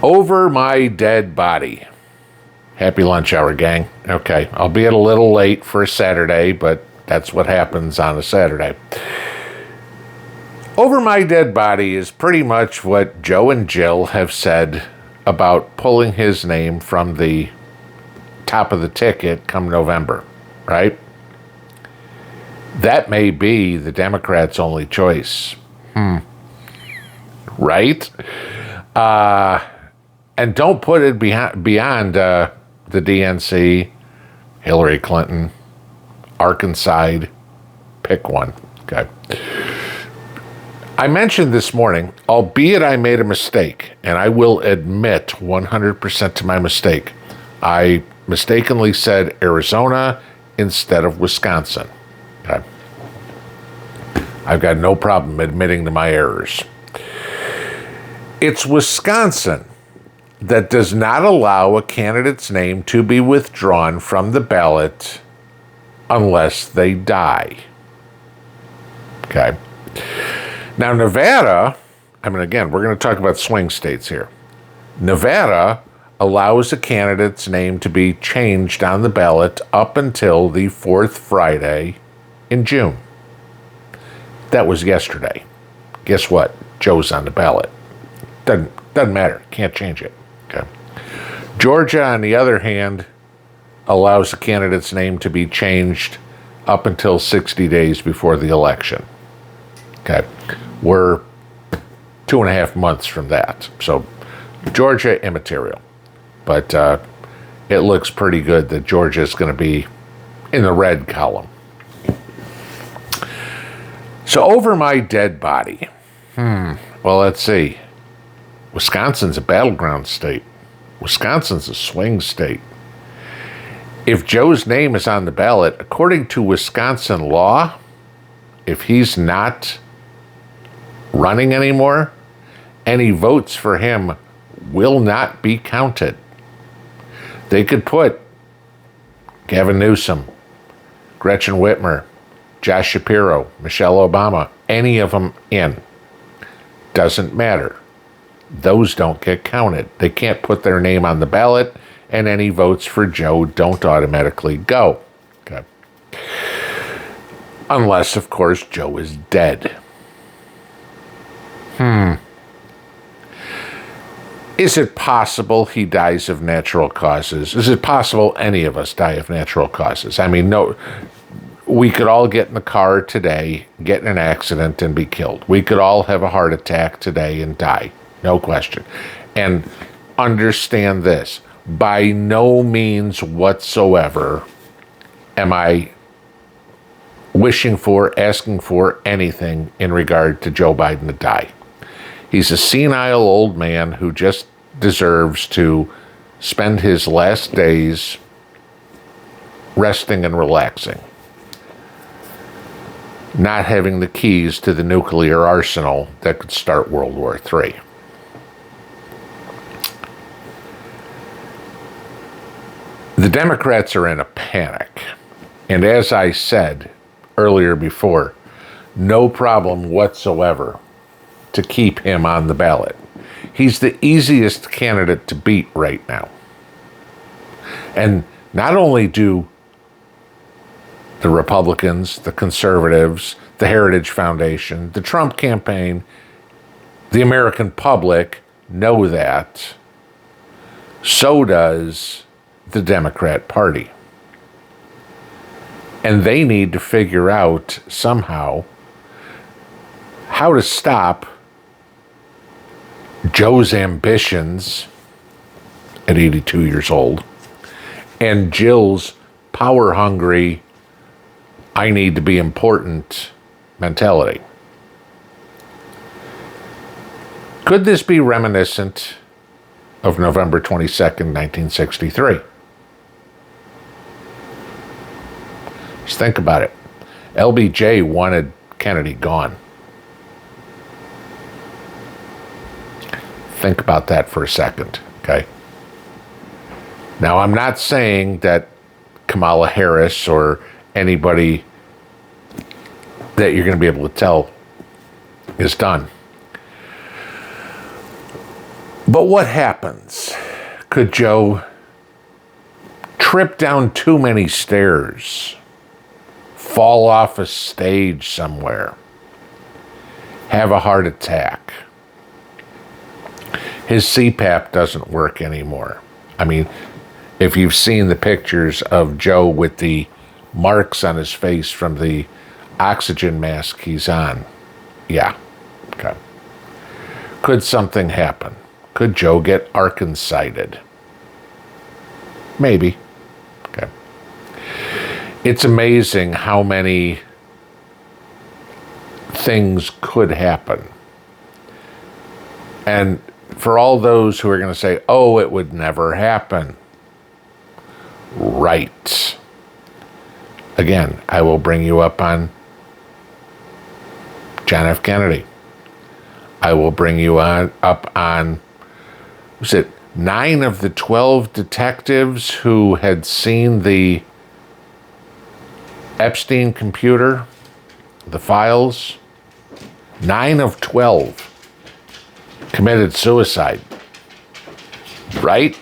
Over my dead body. Happy lunch hour, gang. Okay, I'll be a little late for a Saturday, but that's what happens on a Saturday. Over my dead body is pretty much what Joe and Jill have said about pulling his name from the top of the ticket come November, right? That may be the Democrats' only choice. Right? And don't put it beyond the DNC, Hillary Clinton, Arkansas, pick one. Okay. I mentioned this morning, albeit I made a mistake, and I will admit 100% to my mistake. I mistakenly said Arizona instead of Wisconsin. Okay. I've got no problem admitting to my errors. It's Wisconsin that does not allow a candidate's name to be withdrawn from the ballot unless they die. Okay. Now, Nevada, again, we're going to talk about swing states here. Nevada allows a candidate's name to be changed on the ballot up until the fourth Friday in June. That was yesterday. Guess what? Joe's on the ballot. Doesn't matter. Can't change it. Okay. Georgia, on the other hand, allows a candidate's name to be changed up until 60 days before the election. Okay. We're 2.5 months from that. So Georgia, immaterial. But it looks pretty good that Georgia is going to be in the red column. So over my dead body. Well, let's see. Wisconsin's a battleground state. Wisconsin's a swing state. If Joe's name is on the ballot, according to Wisconsin law, if he's not running anymore, any votes for him will not be counted. They could put Gavin Newsom, Gretchen Whitmer, Josh Shapiro, Michelle Obama, any of them in. Doesn't matter. Those don't get counted. They can't put their name on the ballot, and any votes for Joe don't automatically go. Okay. Unless, of course, Joe is dead. Is it possible he dies of natural causes? Is it possible any of us die of natural causes? No. We could all get in the car today, get in an accident, and be killed. We could all have a heart attack today and die. No question. And understand this. By no means whatsoever am I wishing for, asking for anything in regard to Joe Biden to die. He's a senile old man who just deserves to spend his last days resting and relaxing, not having the keys to the nuclear arsenal that could start World War III. The Democrats are in a panic. And as I said earlier before, no problem whatsoever to keep him on the ballot. He's the easiest candidate to beat right now. And not only do the Republicans, the conservatives, the Heritage Foundation, the Trump campaign, the American public know that, so does the Democrat Party. And they need to figure out somehow how to stop Joe's ambitions at 82 years old and Jill's power-hungry, I need to be important mentality. Could this be reminiscent of November 22nd, 1963? Just think about it. LBJ wanted Kennedy gone. Think about that for a second, okay? Now, I'm not saying that Kamala Harris or anybody that you're going to be able to tell is done. But what happens? Could Joe trip down too many stairs, fall off a stage somewhere, have a heart attack? His CPAP doesn't work anymore. I mean, if you've seen the pictures of Joe with the marks on his face from the oxygen mask he's on, yeah, okay. Could something happen? Could Joe get Arkansited? Maybe. Okay. It's amazing how many things could happen. And for all those who are going to say, oh, it would never happen. Right. Again, I will bring you up on John F. Kennedy. I will bring you up on, was it 9 of the 12 detectives who had seen the Epstein computer, the files? 9 of 12 committed suicide. Right?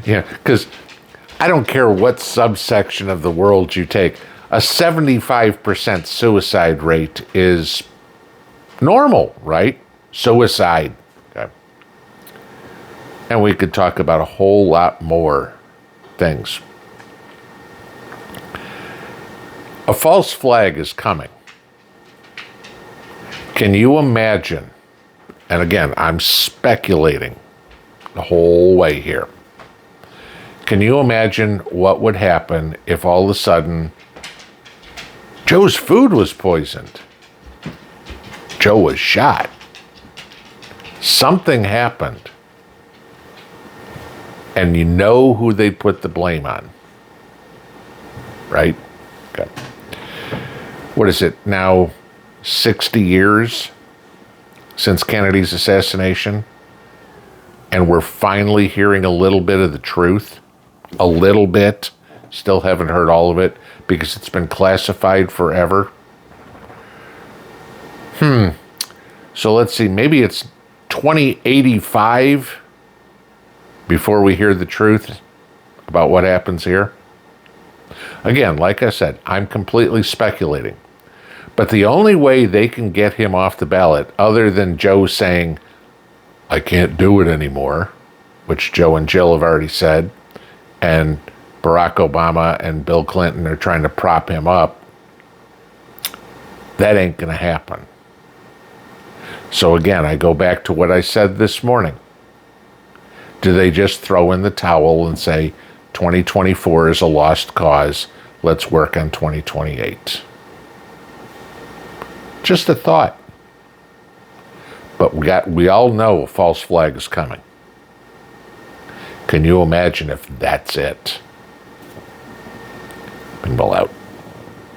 Yeah, because I don't care what subsection of the world you take, a 75% suicide rate is normal, right? Suicide. Okay. And we could talk about a whole lot more things. A false flag is coming. Can you imagine? And again, I'm speculating the whole way here. Can you imagine what would happen if all of a sudden Joe's food was poisoned? Joe was shot. Something happened. And you know who they put the blame on. Right? Okay. What is it now? 60 years since Kennedy's assassination? And we're finally hearing a little bit of the truth. A little bit. Still haven't heard all of it because it's been classified forever. So let's see. Maybe it's 2085 before we hear the truth about what happens here. Again, like I said, I'm completely speculating. But the only way they can get him off the ballot, other than Joe saying, I can't do it anymore, which Joe and Jill have already said, and Barack Obama and Bill Clinton are trying to prop him up, that ain't going to happen. So again, I go back to what I said this morning. Do they just throw in the towel and say, 2024 is a lost cause, let's work on 2028? Just a thought. But we all know a false flag is coming. Can you imagine if that's it? Pinball out.